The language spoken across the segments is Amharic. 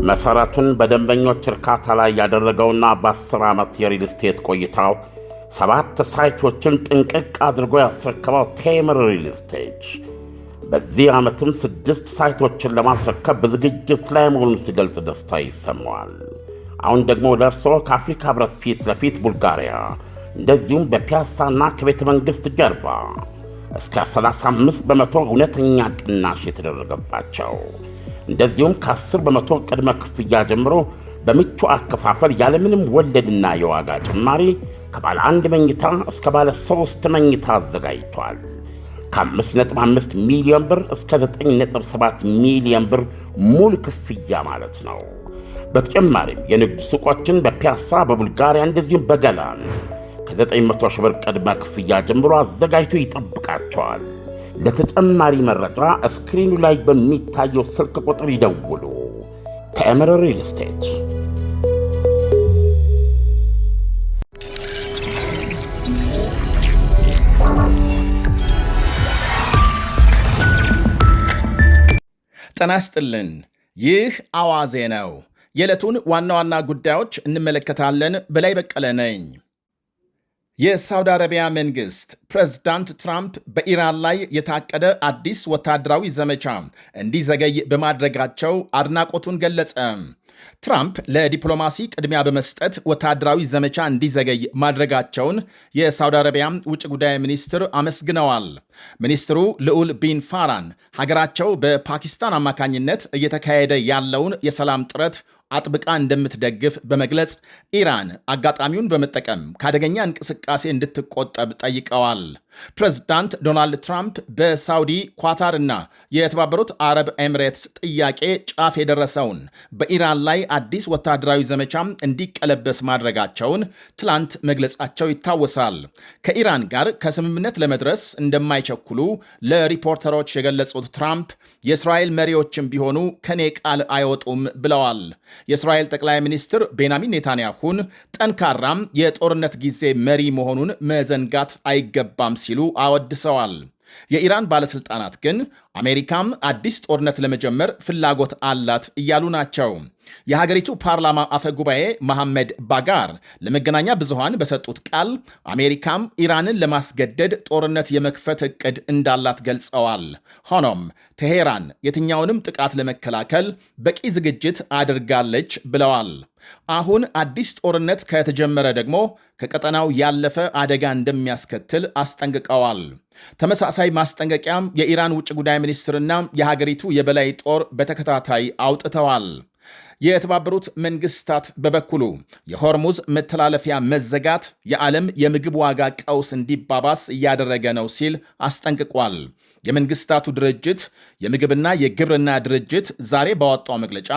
መሰረቱን በደንበኞች እርካታ ላይ ያደረገውና በ10 ዓመት የሪል ስቴት ቆይታው 7 ሳይቶችን ጥንቅቅ አድርጎ ያስረከበው ቴምር ሪል ስቴት በዚህ ዓመትም 6 ሳይቶችን ለማስረከብ በዝግጅት ላይ መሆኑን ሲገልጽ ደስታ ይሰማዋል። አሁን ደግሞ ለእርስዎ ከአፍሪካ ህብረት ፊት ለፊት ቡልጋሪያ፣ እንደዚሁም በፒያሳና ከቤተ መንግሥት ጀርባ እስከ 35 በመቶ እውነተኛ ቅናሽ የተደረገባቸው እንደዚሁም ከ10 በመቶ ቅድመ ክፍያ ጀምሮ በምቹ አከፋፈል ያለምንም ወለድና የዋጋ ጭማሪ ከባለ 1 መኝታ እስከ ባለ 3 መኝታ አዘጋጅቷል። ከ5.5 ሚሊዮን ብር እስከ 9.7 ሚሊዮን ብር ሙሉ ክፍያ ማለት ነው። በተጨማሪም የንግድ ሱቆችን በፒያሳ፣ በቡልጋሪያ እንደዚሁም በገላን ከ900 ሺህ ብር ቅድመ ክፍያ ጀምሮ አዘጋጅቶ ይጠብቃቸዋል። ለተጨማሪ መረጃ ስክሪኑ ላይ በሚታየው ስልክ ቁጥር ይደውሉ። ቴምር ሪል ስቴት። ጤና ይስጥልን። ይህ አዋዜ ነው። የዕለቱን ዋና ዋና ጉዳዮች እንመለከታለን። በላይ በቀለ ነኝ። የሳውዲ አረቢያ መንግሥት ፕሬዝዳንት ትራምፕ በኢራን ላይ የታቀደ አዲስ ወታደራዊ ዘመቻ እንዲዘገይ በማድረጋቸው አድናቆቱን ገለጸ። ትራምፕ ለዲፕሎማሲ ቅድሚያ በመስጠት ወታደራዊ ዘመቻ እንዲዘገይ ማድረጋቸውን የሳውዲ አረቢያ ውጭ ጉዳይ ሚኒስትር አመስግነዋል። ሚኒስትሩ ልዑል ቢን ፋራን ሀገራቸው በፓኪስታን አማካኝነት እየተካሄደ ያለውን የሰላም ጥረት አጥብቃ እንደምትደግፍ በመግለጽ ኢራን አጋጣሚውን በመጠቀም ከአደገኛ እንቅስቃሴ እንድትቆጠብ ጠይቀዋል። ፕሬዝዳንት ዶናልድ ትራምፕ በሳውዲ፣ ኳታርና የተባበሩት አረብ ኤሚሬትስ ጥያቄ ጫፍ የደረሰውን በኢራን ላይ አዲስ ወታደራዊ ዘመቻ እንዲቀለበስ ማድረጋቸውን ትላንት መግለጻቸው ይታወሳል። ከኢራን ጋር ከስምምነት ለመድረስ እንደማይቸኩሉ ለሪፖርተሮች የገለጹት ትራምፕ የእስራኤል መሪዎችም ቢሆኑ ከኔ ቃል አይወጡም ብለዋል። የእስራኤል ጠቅላይ ሚኒስትር ቤንያሚን ኔታንያሁን ጠንካራም የጦርነት ጊዜ መሪ መሆኑን መዘንጋት አይገባም ሲሉ አወድሰዋል። የኢራን ባለሥልጣናት ግን አሜሪካም አዲስ ጦርነት ለመጀመር ፍላጎት አላት እያሉ ናቸው። የሀገሪቱ ፓርላማ አፈ ጉባኤ መሐመድ ባጋር ለመገናኛ ብዙሃን በሰጡት ቃል አሜሪካም ኢራንን ለማስገደድ ጦርነት የመክፈት ዕቅድ እንዳላት ገልጸዋል። ሆኖም ቴሄራን የትኛውንም ጥቃት ለመከላከል በቂ ዝግጅት አድርጋለች ብለዋል። አሁን አዲስ ጦርነት ከተጀመረ ደግሞ ከቀጠናው ያለፈ አደጋ እንደሚያስከትል አስጠንቅቀዋል። ተመሳሳይ ማስጠንቀቂያም የኢራን ውጭ ጉዳይ ሚኒስትርና የሀገሪቱ የበላይ ጦር በተከታታይ አውጥተዋል። የተባበሩት መንግስታት በበኩሉ የሆርሙዝ መተላለፊያ መዘጋት የዓለም የምግብ ዋጋ ቀውስ እንዲባባስ እያደረገ ነው ሲል አስጠንቅቋል። የመንግስታቱ ድርጅት የምግብና የግብርና ድርጅት ዛሬ ባወጣው መግለጫ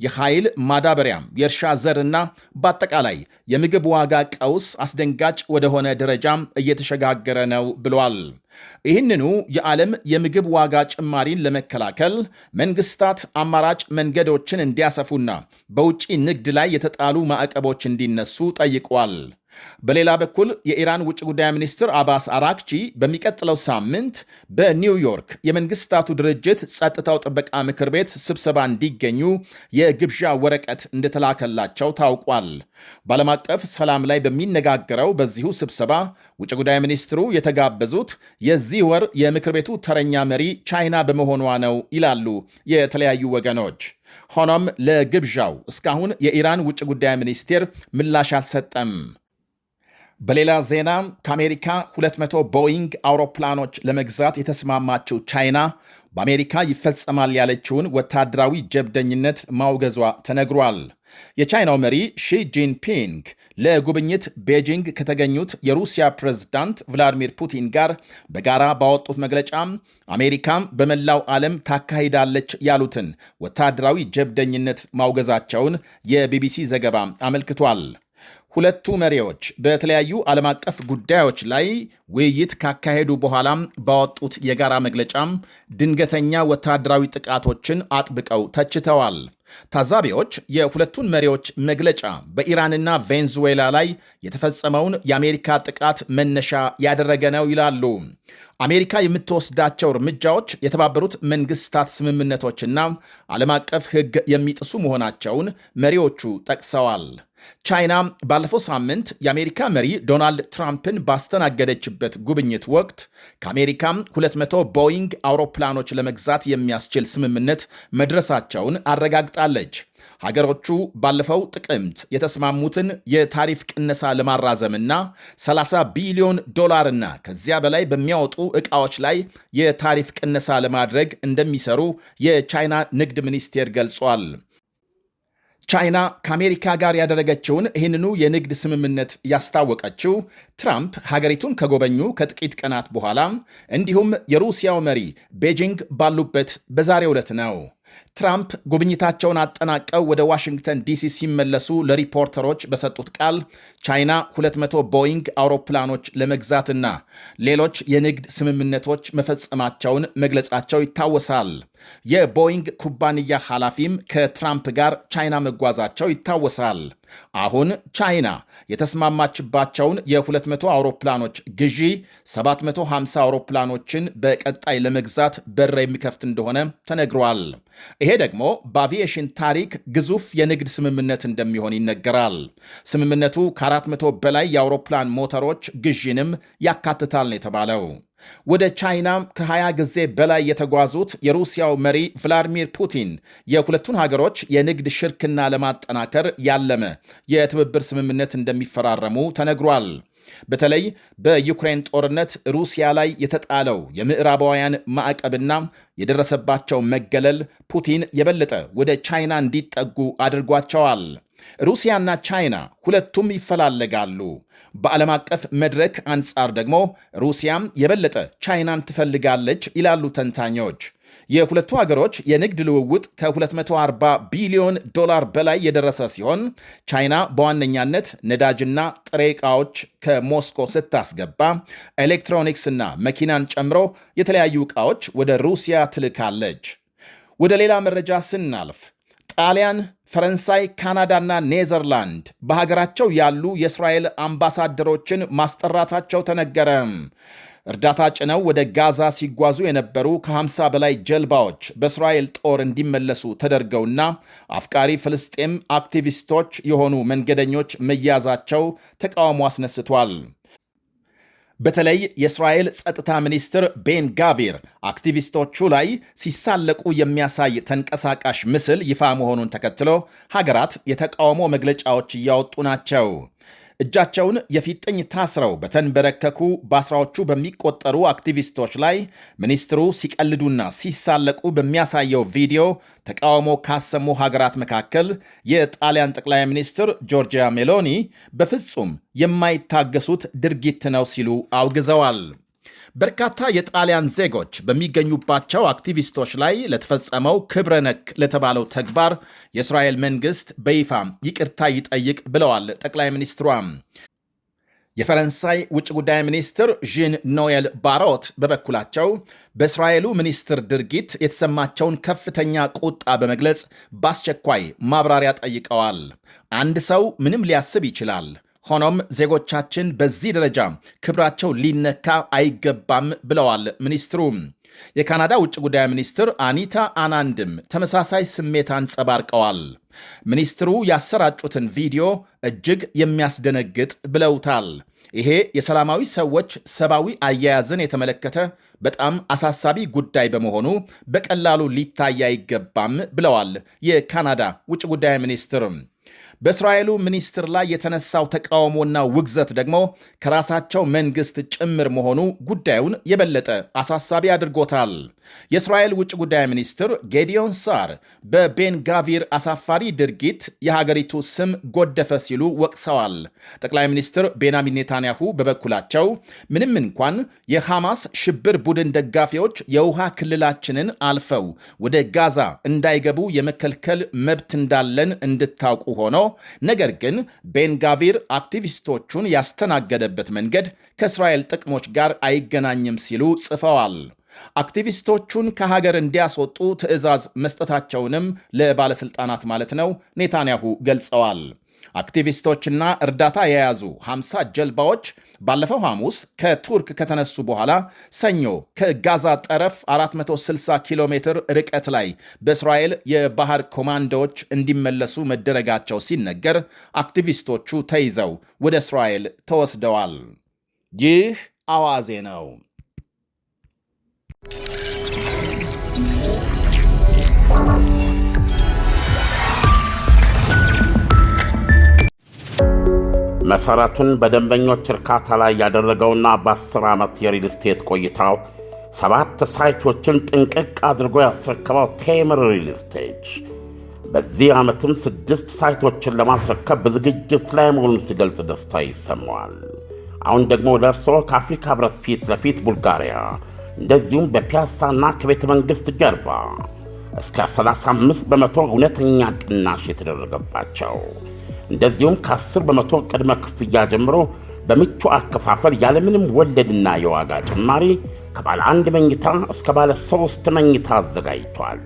የኃይል ማዳበሪያ፣ የእርሻ ዘርና በአጠቃላይ የምግብ ዋጋ ቀውስ አስደንጋጭ ወደሆነ ደረጃ እየተሸጋገረ ነው ብሏል። ይህንኑ የዓለም የምግብ ዋጋ ጭማሪን ለመከላከል መንግስታት አማራጭ መንገዶችን እንዲያሰፉና በውጭ ንግድ ላይ የተጣሉ ማዕቀቦች እንዲነሱ ጠይቋል። በሌላ በኩል የኢራን ውጭ ጉዳይ ሚኒስትር አባስ አራክቺ በሚቀጥለው ሳምንት በኒውዮርክ የመንግስታቱ ድርጅት ጸጥታው ጥበቃ ምክር ቤት ስብሰባ እንዲገኙ የግብዣ ወረቀት እንደተላከላቸው ታውቋል። በዓለም አቀፍ ሰላም ላይ በሚነጋገረው በዚሁ ስብሰባ ውጭ ጉዳይ ሚኒስትሩ የተጋበዙት የዚህ ወር የምክር ቤቱ ተረኛ መሪ ቻይና በመሆኗ ነው ይላሉ የተለያዩ ወገኖች። ሆኖም ለግብዣው እስካሁን የኢራን ውጭ ጉዳይ ሚኒስቴር ምላሽ አልሰጠም። በሌላ ዜና ከአሜሪካ 200 ቦይንግ አውሮፕላኖች ለመግዛት የተስማማችው ቻይና በአሜሪካ ይፈጸማል ያለችውን ወታደራዊ ጀብደኝነት ማውገዟ ተነግሯል። የቻይናው መሪ ሺ ጂንፒንግ ለጉብኝት ቤጂንግ ከተገኙት የሩሲያ ፕሬዝዳንት ቭላዲሚር ፑቲን ጋር በጋራ ባወጡት መግለጫ አሜሪካም በመላው ዓለም ታካሂዳለች ያሉትን ወታደራዊ ጀብደኝነት ማውገዛቸውን የቢቢሲ ዘገባ አመልክቷል። ሁለቱ መሪዎች በተለያዩ ዓለም አቀፍ ጉዳዮች ላይ ውይይት ካካሄዱ በኋላም ባወጡት የጋራ መግለጫም ድንገተኛ ወታደራዊ ጥቃቶችን አጥብቀው ተችተዋል። ታዛቢዎች የሁለቱን መሪዎች መግለጫ በኢራንና ቬንዙዌላ ላይ የተፈጸመውን የአሜሪካ ጥቃት መነሻ ያደረገ ነው ይላሉ። አሜሪካ የምትወስዳቸው እርምጃዎች የተባበሩት መንግስታት ስምምነቶችና ዓለም አቀፍ ሕግ የሚጥሱ መሆናቸውን መሪዎቹ ጠቅሰዋል። ቻይና ባለፈው ሳምንት የአሜሪካ መሪ ዶናልድ ትራምፕን ባስተናገደችበት ጉብኝት ወቅት ከአሜሪካ 200 ቦይንግ አውሮፕላኖች ለመግዛት የሚያስችል ስምምነት መድረሳቸውን አረጋግጣለች። ሀገሮቹ ባለፈው ጥቅምት የተስማሙትን የታሪፍ ቅነሳ ለማራዘምና 30 ቢሊዮን ዶላርና ከዚያ በላይ በሚያወጡ ዕቃዎች ላይ የታሪፍ ቅነሳ ለማድረግ እንደሚሰሩ የቻይና ንግድ ሚኒስቴር ገልጿል። ቻይና ከአሜሪካ ጋር ያደረገችውን ይህንኑ የንግድ ስምምነት ያስታወቀችው ትራምፕ ሀገሪቱን ከጎበኙ ከጥቂት ቀናት በኋላ እንዲሁም የሩሲያው መሪ ቤጂንግ ባሉበት በዛሬው ዕለት ነው። ትራምፕ ጉብኝታቸውን አጠናቀው ወደ ዋሽንግተን ዲሲ ሲመለሱ ለሪፖርተሮች በሰጡት ቃል ቻይና 200 ቦይንግ አውሮፕላኖች ለመግዛትና ሌሎች የንግድ ስምምነቶች መፈጸማቸውን መግለጻቸው ይታወሳል። የቦይንግ ኩባንያ ኃላፊም ከትራምፕ ጋር ቻይና መጓዛቸው ይታወሳል። አሁን ቻይና የተስማማችባቸውን የ200 አውሮፕላኖች ግዢ 750 አውሮፕላኖችን በቀጣይ ለመግዛት በር የሚከፍት እንደሆነ ተነግሯል። ይሄ ደግሞ በአቪዬሽን ታሪክ ግዙፍ የንግድ ስምምነት እንደሚሆን ይነገራል። ስምምነቱ ከ400 በላይ የአውሮፕላን ሞተሮች ግዢንም ያካትታል ነው የተባለው። ወደ ቻይና ከ20 ጊዜ በላይ የተጓዙት የሩሲያው መሪ ቭላዲሚር ፑቲን የሁለቱን ሀገሮች የንግድ ሽርክና ለማጠናከር ያለመ የትብብር ስምምነት እንደሚፈራረሙ ተነግሯል። በተለይ በዩክሬን ጦርነት ሩሲያ ላይ የተጣለው የምዕራባውያን ማዕቀብና የደረሰባቸው መገለል ፑቲን የበለጠ ወደ ቻይና እንዲጠጉ አድርጓቸዋል። ሩሲያና ቻይና ሁለቱም ይፈላለጋሉ። በዓለም አቀፍ መድረክ አንጻር ደግሞ ሩሲያም የበለጠ ቻይናን ትፈልጋለች ይላሉ ተንታኞች። የሁለቱ ሀገሮች የንግድ ልውውጥ ከ240 ቢሊዮን ዶላር በላይ የደረሰ ሲሆን ቻይና በዋነኛነት ነዳጅና ጥሬ ዕቃዎች ከሞስኮ ስታስገባ ኤሌክትሮኒክስና መኪናን ጨምሮ የተለያዩ ዕቃዎች ወደ ሩሲያ ትልካለች። ወደ ሌላ መረጃ ስናልፍ ጣሊያን፣ ፈረንሳይ፣ ካናዳና ኔዘርላንድ በሀገራቸው ያሉ የእስራኤል አምባሳደሮችን ማስጠራታቸው ተነገረ። እርዳታ ጭነው ወደ ጋዛ ሲጓዙ የነበሩ ከ50 በላይ ጀልባዎች በእስራኤል ጦር እንዲመለሱ ተደርገውና አፍቃሪ ፍልስጤም አክቲቪስቶች የሆኑ መንገደኞች መያዛቸው ተቃውሞ አስነስቷል። በተለይ የእስራኤል ጸጥታ ሚኒስትር ቤን ጋቪር አክቲቪስቶቹ ላይ ሲሳለቁ የሚያሳይ ተንቀሳቃሽ ምስል ይፋ መሆኑን ተከትሎ ሀገራት የተቃውሞ መግለጫዎች እያወጡ ናቸው። እጃቸውን የፊጥኝ ታስረው በተንበረከኩ በአስራዎቹ በሚቆጠሩ አክቲቪስቶች ላይ ሚኒስትሩ ሲቀልዱና ሲሳለቁ በሚያሳየው ቪዲዮ ተቃውሞ ካሰሙ ሀገራት መካከል የጣሊያን ጠቅላይ ሚኒስትር ጆርጂያ ሜሎኒ በፍጹም የማይታገሱት ድርጊት ነው ሲሉ አውግዘዋል። በርካታ የጣሊያን ዜጎች በሚገኙባቸው አክቲቪስቶች ላይ ለተፈጸመው ክብረ ነክ ለተባለው ተግባር የእስራኤል መንግሥት በይፋ ይቅርታ ይጠይቅ ብለዋል ጠቅላይ ሚኒስትሯም። የፈረንሳይ ውጭ ጉዳይ ሚኒስትር ዢን ኖኤል ባሮት በበኩላቸው በእስራኤሉ ሚኒስትር ድርጊት የተሰማቸውን ከፍተኛ ቁጣ በመግለጽ በአስቸኳይ ማብራሪያ ጠይቀዋል። አንድ ሰው ምንም ሊያስብ ይችላል። ሆኖም ዜጎቻችን በዚህ ደረጃ ክብራቸው ሊነካ አይገባም ብለዋል ሚኒስትሩ። የካናዳ ውጭ ጉዳይ ሚኒስትር አኒታ አናንድም ተመሳሳይ ስሜት አንጸባርቀዋል። ሚኒስትሩ ያሰራጩትን ቪዲዮ እጅግ የሚያስደነግጥ ብለውታል። ይሄ የሰላማዊ ሰዎች ሰብአዊ አያያዝን የተመለከተ በጣም አሳሳቢ ጉዳይ በመሆኑ በቀላሉ ሊታይ አይገባም ብለዋል የካናዳ ውጭ ጉዳይ ሚኒስትር። በእስራኤሉ ሚኒስትር ላይ የተነሳው ተቃውሞና ውግዘት ደግሞ ከራሳቸው መንግሥት ጭምር መሆኑ ጉዳዩን የበለጠ አሳሳቢ አድርጎታል። የእስራኤል ውጭ ጉዳይ ሚኒስትር ጌዲዮን ሳር በቤን ጋቪር አሳፋሪ ድርጊት የሀገሪቱ ስም ጎደፈ ሲሉ ወቅሰዋል። ጠቅላይ ሚኒስትር ቤንያሚን ኔታንያሁ በበኩላቸው ምንም እንኳን የሐማስ ሽብር ቡድን ደጋፊዎች የውሃ ክልላችንን አልፈው ወደ ጋዛ እንዳይገቡ የመከልከል መብት እንዳለን እንድታውቁ ሆኖ ነገር ግን ቤን ጋቪር አክቲቪስቶቹን ያስተናገደበት መንገድ ከእስራኤል ጥቅሞች ጋር አይገናኝም ሲሉ ጽፈዋል። አክቲቪስቶቹን ከሀገር እንዲያስወጡ ትዕዛዝ መስጠታቸውንም ለባለሥልጣናት ማለት ነው ኔታንያሁ ገልጸዋል። አክቲቪስቶችና እርዳታ የያዙ 50 ጀልባዎች ባለፈው ሐሙስ ከቱርክ ከተነሱ በኋላ ሰኞ ከጋዛ ጠረፍ 460 ኪሎ ሜትር ርቀት ላይ በእስራኤል የባህር ኮማንዶዎች እንዲመለሱ መደረጋቸው ሲነገር አክቲቪስቶቹ ተይዘው ወደ እስራኤል ተወስደዋል። ይህ አዋዜ ነው። መሠረቱን በደንበኞች እርካታ ላይ ያደረገውና በ10 ዓመት የሪል ስቴት ቆይታው 7 ሳይቶችን ጥንቅቅ አድርጎ ያስረከበው ቴምር ሪል ስቴት በዚህ ዓመትም 6 ሳይቶችን ለማስረከብ በዝግጅት ላይ መሆኑን ሲገልጽ ደስታ ይሰማዋል። አሁን ደግሞ ለእርስዎ ከአፍሪካ ህብረት ፊት ለፊት ቡልጋሪያ፣ እንደዚሁም በፒያሳና ከቤተ መንግሥት ጀርባ እስከ 35 በመቶ እውነተኛ ቅናሽ የተደረገባቸው እንደዚሁም ከ10 በመቶ ቅድመ ክፍያ ጀምሮ በምቹ አከፋፈል ያለምንም ወለድና የዋጋ ጭማሪ ከባለ 1 መኝታ እስከ ባለ 3 መኝታ አዘጋጅቷል።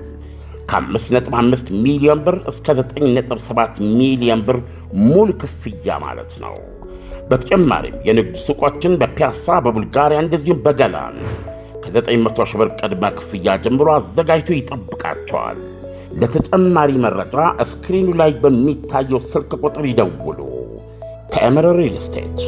ከ5.5 ሚሊዮን ብር እስከ 9.7 ሚሊዮን ብር ሙሉ ክፍያ ማለት ነው። በተጨማሪም የንግድ ሱቆችን በፒያሳ፣ በቡልጋሪያ እንደዚሁም በገላን ከ900 ሺህ ብር ቅድመ ክፍያ ጀምሮ አዘጋጅቶ ይጠብቃቸዋል። ለተጨማሪ መረጃ ስክሪኑ ላይ በሚታየው ስልክ ቁጥር ይደውሉ። ቴምር ሪል ስቴት